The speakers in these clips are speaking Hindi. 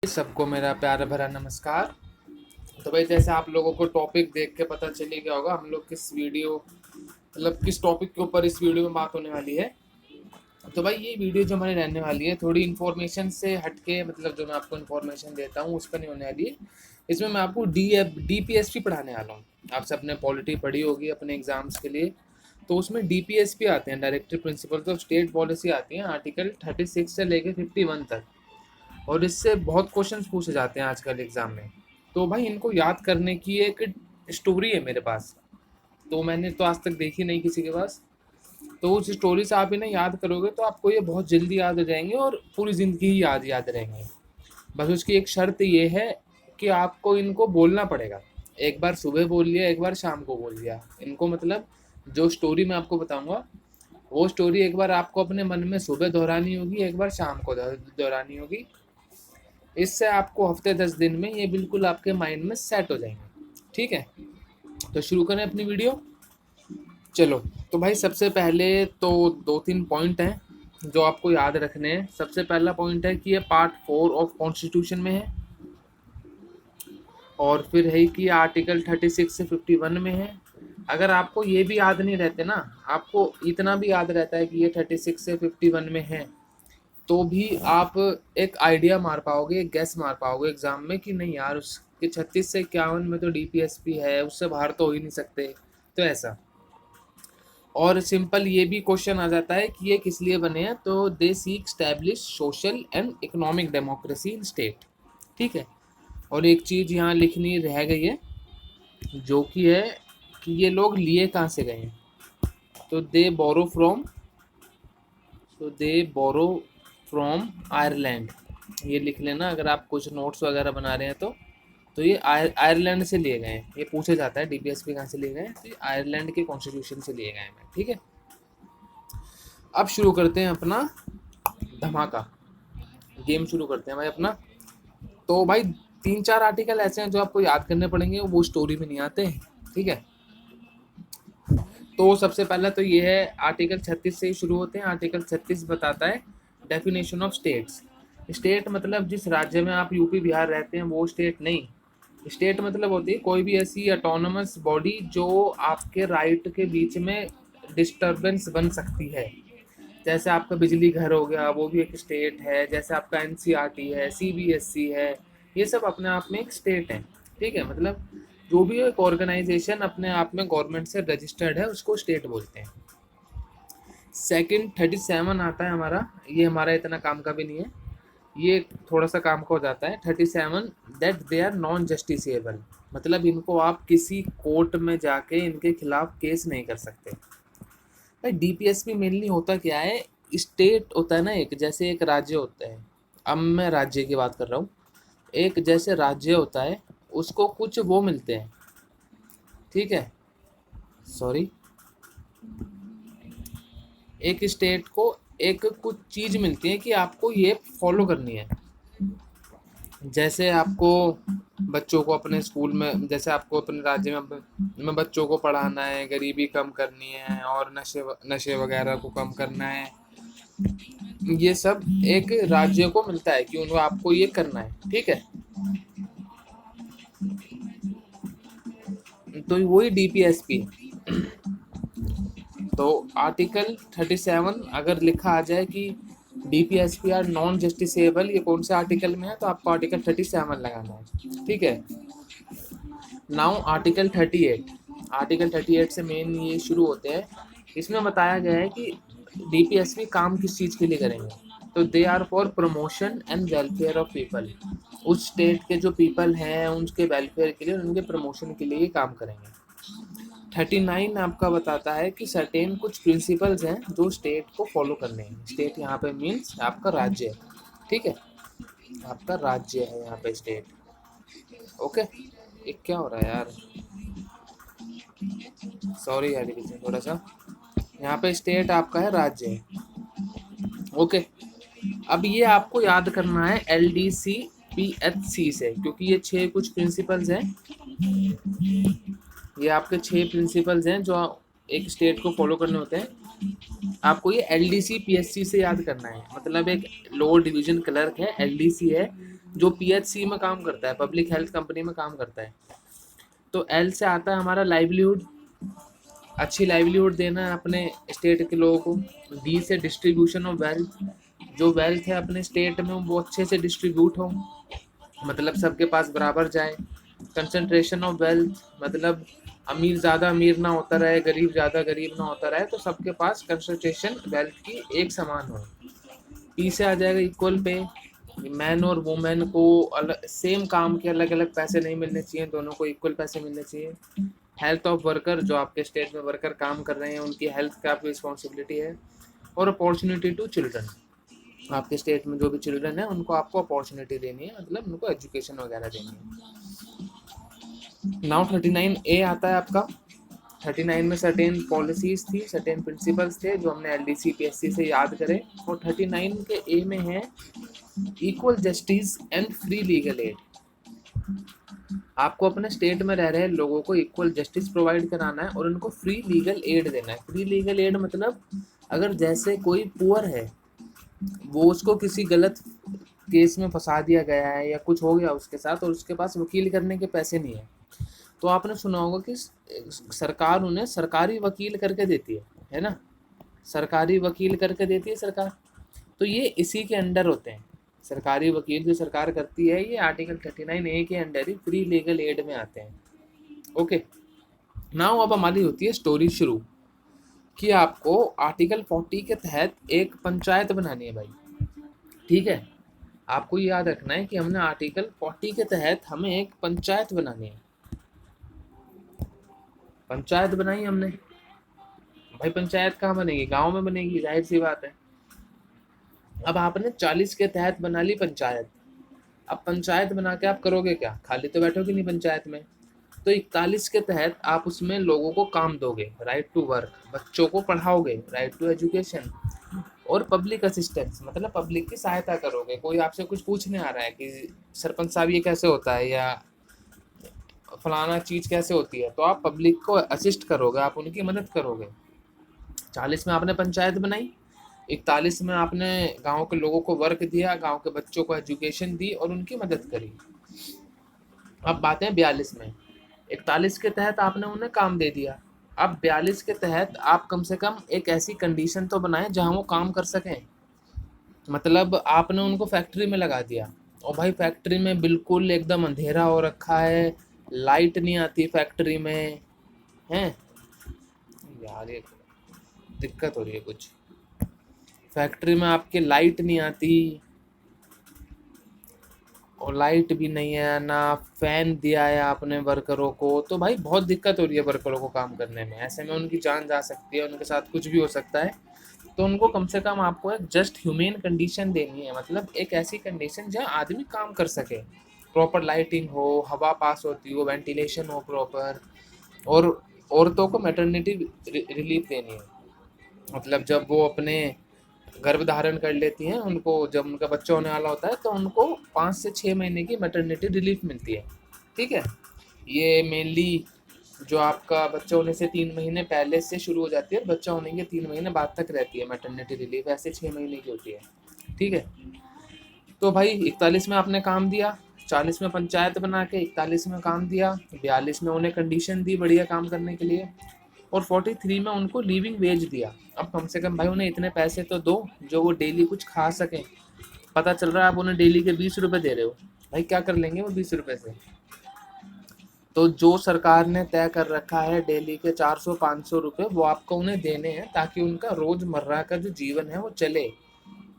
सबको मेरा प्यार भरा नमस्कार। तो भाई जैसे आप लोगों को टॉपिक देख के पता चल गया होगा हम लोग किस टॉपिक के ऊपर इस वीडियो में बात होने वाली है। तो भाई ये वीडियो जो हमारी रहने वाली है थोड़ी इन्फॉर्मेशन से हटके, मतलब जो मैं आपको इन्फॉर्मेशन देता हूँ उस पर नहीं होने वाली है। इसमें मैं आपको डीपीएसपी पढ़ाने वाला हूँ। आप सबने पॉलिटी पढ़ी होगी अपने एग्जाम्स के लिए, तो उसमें डीपीएसपी आते हैं, directive principles of state policy आती है, आर्टिकल 36 से लेकर 51 तक। और इससे बहुत क्वेश्चंस पूछे जाते हैं आजकल एग्जाम में। तो भाई इनको याद करने की एक स्टोरी है मेरे पास, तो मैंने तो आज तक देखी नहीं किसी के पास। तो उस स्टोरी से आप इन्हें याद करोगे तो आपको ये बहुत जल्दी याद हो जाएंगे और पूरी ज़िंदगी ही याद याद रहेंगे। बस उसकी एक शर्त ये है कि आपको इनको बोलना पड़ेगा। एक बार सुबह बोल लिया, एक बार शाम को बोल लिया इनको, मतलब जो स्टोरी मैं आपको बताऊंगा वो स्टोरी एक बार आपको अपने मन में सुबह दोहरानी होगी, एक बार शाम को दोहरानी होगी। इससे आपको हफ्ते 10 दिन में ये बिल्कुल आपके माइंड में सेट हो जाएंगे। ठीक है, तो शुरू करें अपनी वीडियो। चलो, तो भाई सबसे पहले तो 2-3 पॉइंट हैं जो आपको याद रखने हैं। सबसे पहला पॉइंट है कि ये पार्ट 4 ऑफ कॉन्स्टिट्यूशन में है, और फिर है कि आर्टिकल 36 से 51 में है। अगर आपको ये भी याद नहीं रहते ना, आपको इतना भी याद रहता है कि ये 36 से 51 में है, तो भी आप एक आइडिया मार पाओगे, एक गैस मार पाओगे एग्जाम में कि नहीं यार उसके 36 से 51 में तो डीपीएसपी है, उससे बाहर तो हो ही नहीं सकते। तो ऐसा। और सिंपल ये भी क्वेश्चन आ जाता है कि ये किस लिए बने हैं, तो they seek establish social and economic democracy in state. ठीक है, और एक चीज़ यहाँ लिखनी रह गई है जो कि है कि ये लोग लिए कहाँ से गए हैं। तो दे बोरो फ्रॉम आयरलैंड। ये लिख लेना अगर आप कुछ नोट्स वगैरह बना रहे हैं तो ये आयरलैंड से लिए गए हैं। ये पूछा जाता है डीपीएसपी कहाँ से लिए गए हैं, तो ये आयरलैंड के कॉन्स्टिट्यूशन से लिए गए हैं। ठीक है, अब शुरू करते हैं अपना धमाका, गेम शुरू करते हैं भाई अपना। तो भाई 3-4 आर्टिकल ऐसे हैं जो आपको याद करने पड़ेंगे, वो स्टोरी में नहीं आते हैं। ठीक है, तो सबसे पहला तो ये है, आर्टिकल 36 से ही शुरू होते हैं। आर्टिकल 36 बताता है डेफिनेशन ऑफ स्टेट्स। स्टेट मतलब जिस राज्य में आप यूपी बिहार रहते हैं वो स्टेट नहीं। स्टेट मतलब होती है कोई भी ऐसी ऑटोनमस बॉडी जो आपके राइट के बीच में डिस्टरबेंस बन सकती है। जैसे आपका बिजली घर हो गया, वो भी एक स्टेट है। जैसे आपका एनसीईआरटी है, सीबीएसई है, ये सब अपने आप में एक स्टेट है। ठीक है, मतलब जो भी एक ऑर्गेनाइजेशन अपने आप में गवर्नमेंट से रजिस्टर्ड है उसको स्टेट बोलते हैं। सेकंड 37 आता है हमारा, ये हमारा इतना काम का भी नहीं है, ये थोड़ा सा काम का हो जाता है। 37 that they are non justiciable, मतलब इनको आप किसी कोर्ट में जाके इनके खिलाफ केस नहीं कर सकते। भाई डीपीएसपी मेनली होता क्या है, स्टेट होता है ना एक, जैसे एक राज्य होता है। अब मैं राज्य की बात कर रहा हूँ। एक जैसे राज्य होता है, उसको कुछ वो मिलते हैं। ठीक है, सॉरी, एक स्टेट को एक कुछ चीज़ मिलती है कि आपको ये फॉलो करनी है। जैसे आपको बच्चों को अपने स्कूल में, जैसे आपको अपने राज्य में बच्चों को पढ़ाना है, गरीबी कम करनी है और नशे वगैरह को कम करना है। ये सब एक राज्य को मिलता है कि उनको आपको ये करना है। ठीक है, तो वही डीपीएसपी। तो आर्टिकल 37 अगर लिखा आ जाए कि डीपीएसपी आर नॉन जस्टिसेबल, ये कौन से आर्टिकल में है, तो आपको आर्टिकल 37 लगाना है। ठीक है, नाउ आर्टिकल 38। आर्टिकल 38 से मेन ये शुरू होते हैं। इसमें बताया गया है कि डीपीएसपी काम किस चीज़ के लिए करेंगे, तो they are for promotion and welfare of people. उस स्टेट के जो पीपल हैं उनके वेलफेयर के लिए, उनके प्रमोशन के लिए ये काम करेंगे। 39 आपका बताता है कि सर्टेन कुछ प्रिंसिपल्स हैं जो स्टेट को फॉलो करने हैं। स्टेट यहाँ पे मीन्स आपका राज्य है। ठीक है, आपका राज्य है यहाँ पे स्टेट। ओके, ये क्या हो रहा है यार, सॉरी यार, पीछे थोड़ा सा। यहाँ पे स्टेट आपका है, राज्य है। ओके, अब ये आपको याद करना है LDC-PHC से, क्योंकि ये 6 कुछ प्रिंसिपल्स हैं। ये आपके 6 प्रिंसिपल्स हैं जो एक स्टेट को फॉलो करने होते हैं। आपको ये LDC-PHC से याद करना है। मतलब एक लोअर डिवीजन क्लर्क है, LDC है, जो PHC में काम करता है, पब्लिक हेल्थ कंपनी में काम करता है। तो L से आता है हमारा लाइवलीहुड, अच्छी लाइवलीहुड देना है अपने स्टेट के लोगों को। D से डिस्ट्रीब्यूशन ऑफ वेल्थ, जो वेल्थ है अपने स्टेट में वो अच्छे से डिस्ट्रीब्यूट हो, मतलब सबके पास बराबर जाए। कंसंट्रेशन ऑफ वेल्थ, मतलब अमीर ज़्यादा अमीर ना होता रहे, गरीब ज़्यादा गरीब ना होता रहे, तो सबके पास कंसंट्रेशन वेल्थ की एक समान हो। P से आ जाएगा इक्वल पे, मैन और वुमेन को अलग सेम काम के अलग अलग पैसे नहीं मिलने चाहिए, दोनों को इक्वल पैसे मिलने चाहिए। हेल्थ ऑफ वर्कर, जो आपके स्टेट में वर्कर काम कर रहे हैं उनकी हेल्थ का आपकी रिस्पॉन्सिबिलिटी है। और अपॉर्चुनिटी टू चिल्ड्रन, आपके स्टेट में जो भी चिल्ड्रन है उनको आपको अपॉर्चुनिटी देनी है, मतलब उनको एजुकेशन वगैरह देनी है। नाउ 39A आता है आपका। 39 में सर्टेन पॉलिसीज थी, सर्टेन प्रिंसिपल्स थे जो हमने LDC PSC से याद करें। और 39 के A में है equal justice and free legal aid. आपको अपने स्टेट में रह रहे लोगों को इक्वल जस्टिस प्रोवाइड कराना है और उनको फ्री लीगल एड देना है। फ्री लीगल एड मतलब अगर जैसे कोई पुअर है, वो उसको किसी गलत केस में फंसा दिया गया है या कुछ हो गया उसके साथ और उसके पास वकील करने के पैसे नहीं है, तो आपने सुना होगा कि सरकार उन्हें सरकारी वकील करके देती है ना, सरकारी वकील करके देती है सरकार। तो ये इसी के अंडर होते हैं, सरकारी वकील जो सरकार करती है, ये आर्टिकल 39A के अंडर ही फ्री लीगल एड में आते हैं। ओके, नाउ अब हमारी होती है स्टोरी शुरू कि आपको आर्टिकल 40 के तहत एक पंचायत बनानी है भाई। ठीक है, आपको ये याद रखना है कि हमने आर्टिकल 40 के तहत हमें एक पंचायत बनानी है। पंचायत बनाई हमने भाई, पंचायत कहाँ बनेगी? गांव में बनेगी, जाहिर सी बात है। अब आपने 40 के तहत बना ली पंचायत। अब पंचायत बना के आप करोगे क्या? खाली तो बैठोगे नहीं पंचायत में। तो 41 के तहत आप उसमें लोगों को काम दोगे, राइट टू वर्क, बच्चों को पढ़ाओगे, राइट टू एजुकेशन, और पब्लिक असिस्टेंस मतलब पब्लिक की सहायता करोगे। कोई आपसे कुछ पूछने आ रहा है कि सरपंच साहब ये कैसे होता है या फलाना चीज़ कैसे होती है, तो आप पब्लिक को असिस्ट करोगे, आप उनकी मदद करोगे। 40 में आपने पंचायत बनाई, 41 में आपने गांव के लोगों को वर्क दिया, गांव के बच्चों को एजुकेशन दी और उनकी मदद करी। अब बात है 42 में। 41 के तहत आपने उन्हें काम दे दिया। अब 42 के तहत आप कम से कम एक ऐसी कंडीशन तो बनाएं जहां वो काम कर सकें। मतलब आपने उनको फैक्ट्री में लगा दिया और भाई फैक्ट्री में बिल्कुल एकदम अंधेरा हो रखा है, लाइट नहीं आती फैक्ट्री में, हैं यार ये दिक्कत हो रही है कुछ। फैक्ट्री में आपके लाइट नहीं आती और लाइट भी नहीं है, ना फैन दिया है आपने वर्करों को, तो भाई बहुत दिक्कत हो रही है वर्करों को काम करने में। ऐसे में उनकी जान जा सकती है, उनके साथ कुछ भी हो सकता है। तो उनको कम से कम आपको एक जस्ट ह्यूमेन कंडीशन देनी है, मतलब एक ऐसी कंडीशन जहाँ आदमी काम कर सके, प्रॉपर लाइटिंग हो, हवा पास होती हो, वेंटिलेशन हो प्रॉपर। और औरतों को मैटरनिटी रिलीफ देनी है, मतलब जब वो अपने गर्भ धारण कर लेती हैं, उनको जब उनका बच्चा होने वाला होता है तो उनको 5 से 6 महीने की मैटरनिटी रिलीफ मिलती है। ठीक है, ये मेनली जो आपका बच्चा होने से 3 महीने पहले से शुरू हो जाती है, बच्चा होने के 3 महीने बाद तक रहती है मैटरनिटी रिलीफ, ऐसे 6 महीने की होती है। ठीक है, तो भाई 41 में आपने काम दिया, 40 में पंचायत बना के 41 में काम दिया, 42 में उन्हें कंडीशन दी बढ़िया काम करने के लिए, और 43 में उनको लिविंग वेज दिया। अब कम से कम भाई उन्हें इतने पैसे तो दो जो वो डेली कुछ खा सकें। पता चल रहा है आप उन्हें डेली के 20 रुपये दे रहे हो, भाई क्या कर लेंगे वो 20 रुपये से? तो जो सरकार ने तय कर रखा है डेली के 400-500 रुपये, वो आपको उन्हें देने हैं ताकि उनका रोज़मर्रा का जो जीवन है वो चले।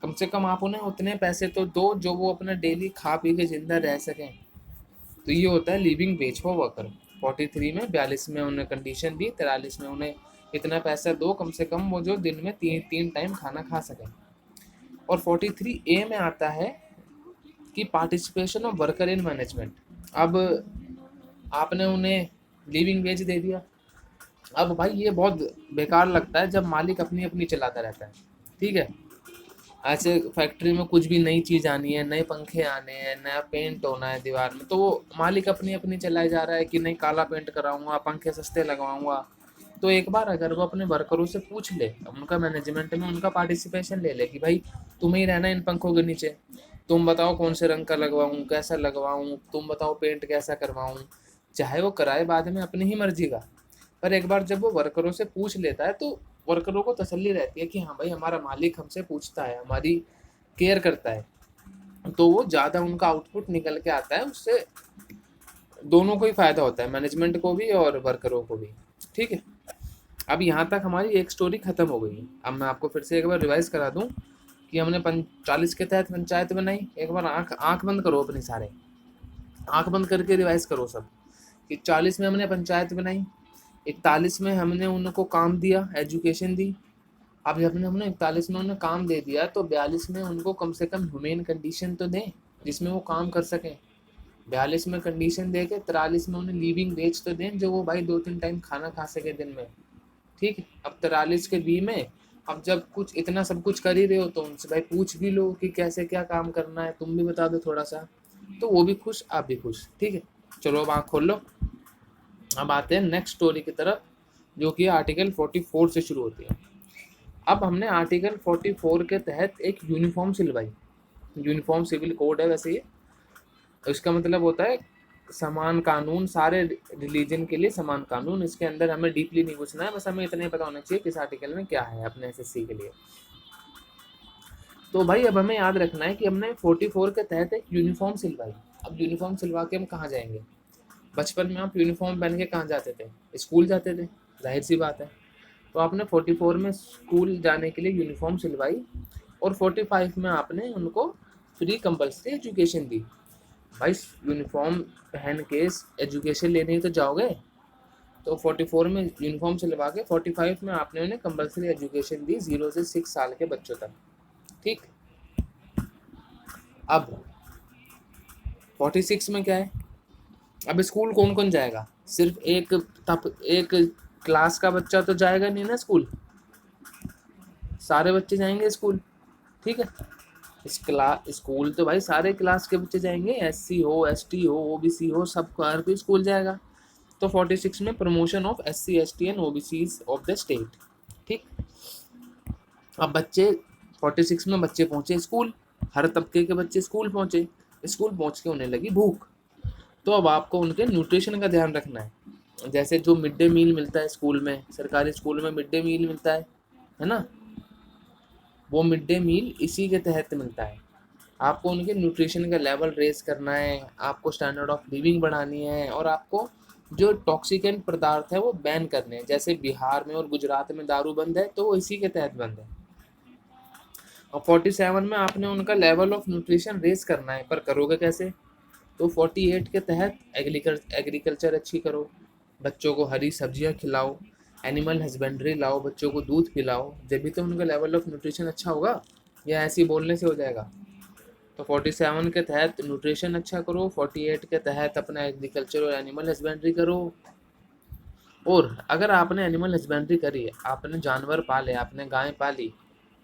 कम से कम आप उन्हें उतने पैसे तो दो जो वो अपना डेली खा पी के जिंदा रह सकें। तो ये होता है लिविंग वेज फॉर वर्कर। 43 में, 42 में उन्हें कंडीशन दी, 43 में उन्हें इतना पैसा दो कम से कम वो जो दिन में 3 टाइम खाना खा सकें। और 43A में आता है कि participation of worker in management. अब आपने उन्हें लिविंग वेज दे दिया। अब भाई ये बहुत बेकार लगता है जब मालिक अपनी अपनी चलाता रहता है। ठीक है, ऐसे फैक्ट्री में कुछ भी नई चीज़ आनी है, नए पंखे आने हैं, नया पेंट होना है दीवार में, तो वो मालिक अपनी अपनी चलाए जा रहा है कि नहीं काला पेंट कराऊंगा, पंखे सस्ते लगवाऊंगा। तो एक बार अगर वो अपने वर्करों से पूछ ले, उनका मैनेजमेंट में उनका पार्टिसिपेशन ले ले कि भाई तुम्हें ही रहना इन पंखों के नीचे, तुम बताओ कौन से रंग का लगवाऊं, कैसा लगवाऊं, तुम बताओ पेंट कैसा करवाऊं। चाहे वो कराए बाद में अपनी ही मर्जी का, पर एक बार जब वो वर्करों से पूछ लेता है तो वर्करों को तसल्ली रहती है कि हाँ भाई हमारा मालिक हमसे पूछता है, हमारी केयर करता है, तो वो ज़्यादा उनका आउटपुट निकल के आता है। उससे दोनों को ही फायदा होता है, मैनेजमेंट को भी और वर्करों को भी। ठीक है, अब यहाँ तक हमारी एक स्टोरी खत्म हो गई। अब मैं आपको फिर से एक बार रिवाइज करा दूँ कि हमने 40 के तहत पंचायत बनाई। एक बार आंख आंख बंद करो अपनी, सारे आंख बंद करके रिवाइज करो सब, कि 40 में हमने पंचायत बनाई, 41 में हमने उनको काम दिया, एजुकेशन दी। अब जब हमने 41 में उन्हें काम दे दिया तो 42 में उनको कम से कम ह्यूमेन कंडीशन तो दें जिसमें वो काम कर सकें। 42 में कंडीशन दे के 43 में उन्हें लिविंग वेज तो दें जो वो भाई 2-3 टाइम खाना खा सके दिन में। ठीक है, अब 43 के बी में अब जब कुछ इतना सब कुछ कर ही रहे हो तो उनसे भाई पूछ भी लो कि कैसे क्या काम करना है, तुम भी बता दो थोड़ा सा, तो वो भी खुश आप भी खुश। ठीक है, चलो अब आँख खोल लो। अब आते हैं नेक्स्ट स्टोरी की तरफ, जो कि आर्टिकल 44 से शुरू होती है। अब हमने आर्टिकल 44 के तहत एक यूनिफॉर्म सिलवाई। यूनिफॉर्म सिविल कोड है वैसे ये, इसका मतलब होता है समान कानून, सारे रिलीजन के लिए समान कानून। इसके अंदर हमें डीपली नहीं घुसना है, बस हमें इतना ही पता होना चाहिए किस आर्टिकल में क्या है अपने एसएससी के लिए। तो भाई अब हमें याद रखना है कि हमने 44 के तहत एक यूनिफॉर्म सिलवाई। अब यूनिफॉर्म सिलवा के हम कहाँ जाएंगे? बचपन में आप यूनिफॉर्म पहन के कहाँ जाते थे? स्कूल जाते थे, जाहिर सी बात है। तो आपने 44 में स्कूल जाने के लिए यूनिफॉर्म सिलवाई और 45 में आपने उनको फ्री कंपल्सरी एजुकेशन दी। भाई यूनिफॉर्म पहन के एजुकेशन लेने ही तो जाओगे, तो 44 में यूनिफॉर्म सिलवा के 45 में आपने उन्हें कंपल्सरी एजुकेशन दी 0 से 6 साल के बच्चों तक। ठीक, अब 46 में क्या है? अब स्कूल कौन कौन जाएगा? सिर्फ एक क्लास का बच्चा तो जाएगा नहीं ना स्कूल, सारे बच्चे जाएंगे स्कूल। ठीक है, स्कूल तो भाई सारे क्लास के बच्चे जाएंगे, एससी हो, एसटी हो, ओबीसी हो, सबको हर कोई स्कूल जाएगा। तो 46 में promotion of SC, ST and OBCs of the state. ठीक, अब बच्चे 46 में बच्चे पहुंचे स्कूल, हर तबके के बच्चे स्कूल पहुंचे। स्कूल पहुंच के उन्हें लगी भूख, तो अब आपको उनके न्यूट्रिशन का ध्यान रखना है। जैसे जो मिड डे मील मिलता है स्कूल में, सरकारी स्कूल में मिड डे मील मिलता है ना, वो मिड डे मील इसी के तहत मिलता है। आपको उनके न्यूट्रिशन का लेवल रेज करना है, आपको स्टैंडर्ड ऑफ लिविंग बढ़ानी है, और आपको जो टॉक्सिकेंट पदार्थ है वो बैन करने हैं। जैसे बिहार में और गुजरात में दारू बंद है, तो वो इसी के तहत बंद है। और 47 में आपने उनका लेवल ऑफ न्यूट्रिशन रेज करना है, पर करोगे कैसे? तो 48 के तहत एग्रीकल्चर अच्छी करो, बच्चों को हरी सब्जियां खिलाओ, एनिमल हस्बेंड्री लाओ, बच्चों को दूध पिलाओ, जब भी तो उनका लेवल ऑफ न्यूट्रिशन अच्छा होगा, या ऐसे ही बोलने से हो जाएगा? तो 47 के तहत न्यूट्रिशन अच्छा करो, 48 के तहत अपना एग्रीकल्चर और एनिमल हस्बेंड्री करो। और अगर आपने एनिमल हस्बेंड्री करी है, आपने जानवर पाले, आपने गाय पाली,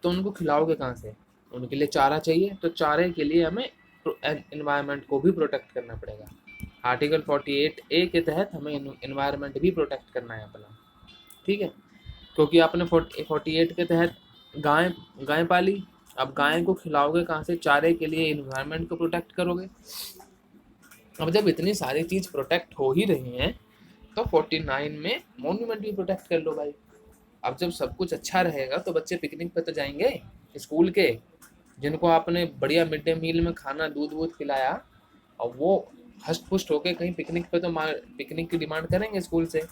तो उनको खिलाओगे कहाँ से? उनके लिए चारा चाहिए, तो चारे के लिए हमें एनवायरनमेंट को भी प्रोटेक्ट करना पड़ेगा। आर्टिकल 48A के तहत हमें एनवायरनमेंट भी प्रोटेक्ट करना है अपना। ठीक है, क्योंकि आपने 48 के तहत गाय गाय पाली, अब गाय को खिलाओगे कहाँ से? चारे के लिए एनवायरनमेंट को प्रोटेक्ट करोगे। अब जब इतनी सारी चीज़ प्रोटेक्ट हो ही रही हैं, तो 49 में मॉन्यूमेंट भी प्रोटेक्ट कर लो भाई। अब जब सब कुछ अच्छा रहेगा तो बच्चे पिकनिक पे तो जाएंगे स्कूल के, जिनको आपने बढ़िया मिड डे मील में खाना दूध वूध खिलाया, और वो हष्ट पुष्ट होके कहीं पिकनिक पे तो पिकनिक की डिमांड करेंगे स्कूल से।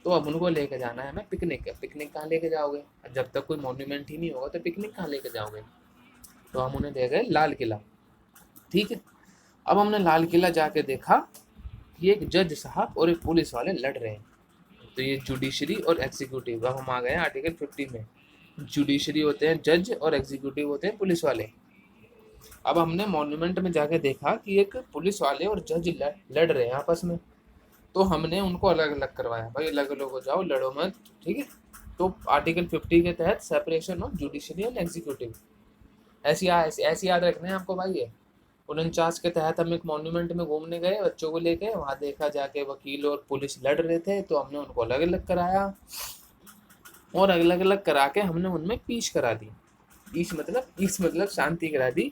तो अब उनको लेके जाना है हमें पिकनिक। पिकनिक कहाँ लेके जाओगे? जब तक कोई मॉन्यूमेंट ही नहीं होगा तो पिकनिक कहाँ लेके जाओगे? तो हम उन्हें ले गए लाल किला। ठीक है, अब हमने लाल किला जाके देखा कि एक जज साहब और एक पुलिस वाले लड़ रहे हैं। तो ये जुडिशरी और एग्जीक्यूटिव। अब हम आ गए आर्टिकल 50 में। जुडिशरी होते हैं जज और एग्जीक्यूटिव होते हैं पुलिस वाले। अब हमने मॉन्यूमेंट में जाके देखा कि एक पुलिस वाले और जज लड़ रहे हैं आपस में, तो हमने उनको अलग अलग करवाया। भाई अलग अलग हो जाओ, लड़ो मत। ठीक है, तो आर्टिकल 50 के तहत separation of judiciary and executive. ऐसी याद रखना है आपको भाई। ये 49 के तहत हम एक मॉन्यूमेंट में घूमने गए बच्चों को लेके, वहाँ देखा जाके वकील और पुलिस लड़ रहे थे, तो हमने उनको अलग अलग कराया, और अलग अलग करा के हमने उनमें पीस करा दी। पीस मतलब शांति करा दी।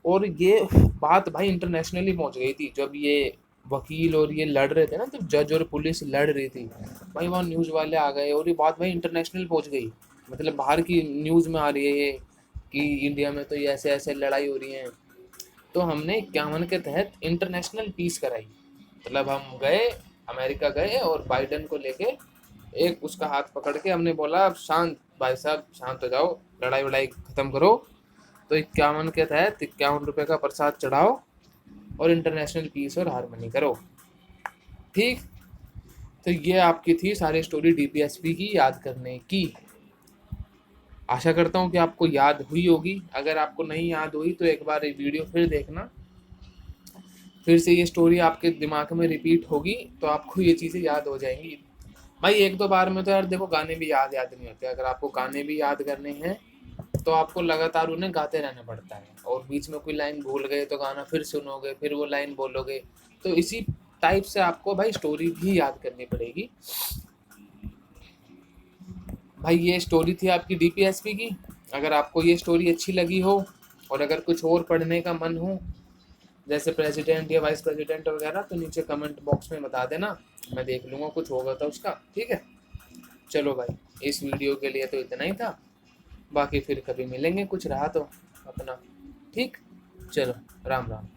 और ये बात भाई इंटरनेशनली पहुंच गई थी जब ये वकील और ये लड़ रहे थे ना, जब जज और पुलिस लड़ रही थी भाई, वहाँ न्यूज़ वाले आ गए और ये बात भाई इंटरनेशनल पहुंच गई। मतलब बाहर की न्यूज़ में आ रही है ये कि इंडिया में तो ये ऐसे ऐसे लड़ाई हो रही है। तो हमने 51 के तहत इंटरनेशनल पीस कराई। मतलब हम गए, अमेरिका गए और बाइडन को लेके एक उसका हाथ पकड़ के हमने बोला अब शांत भाई साहब, शांत हो जाओ, लड़ाई वड़ाई खत्म करो। तो 51 के तहत 51 रुपये का प्रसाद चढ़ाओ और इंटरनेशनल पीस और हारमोनी करो। ठीक, तो ये आपकी थी सारी स्टोरी डीपीएसपी की याद करने की। आशा करता हूँ कि आपको याद हुई होगी। अगर आपको नहीं याद हुई तो एक बार ये वीडियो फिर देखना, फिर से ये स्टोरी आपके दिमाग में रिपीट होगी तो आपको ये चीज़ें याद हो जाएंगी। भाई एक दो बार में तो यार देखो गाने भी याद याद नहीं होते। अगर आपको गाने भी याद करने हैं तो आपको लगातार उन्हें गाते रहना पड़ता है, और बीच में कोई लाइन भूल गए तो गाना फिर सुनोगे, फिर वो लाइन बोलोगे। तो इसी टाइप से आपको भाई स्टोरी भी याद करनी पड़ेगी। भाई ये स्टोरी थी आपकी डीपीएसपी की। अगर आपको ये स्टोरी अच्छी लगी हो और अगर कुछ और पढ़ने का मन हो, जैसे प्रेसिडेंट या वाइस प्रेसिडेंट वगैरह, तो नीचे कमेंट बॉक्स में बता देना, मैं देख लूँगा कुछ होगा तो उसका। ठीक है, चलो भाई इस वीडियो के लिए तो इतना ही था। बाकी फिर कभी मिलेंगे कुछ रहा तो अपना। ठीक, चलो राम राम।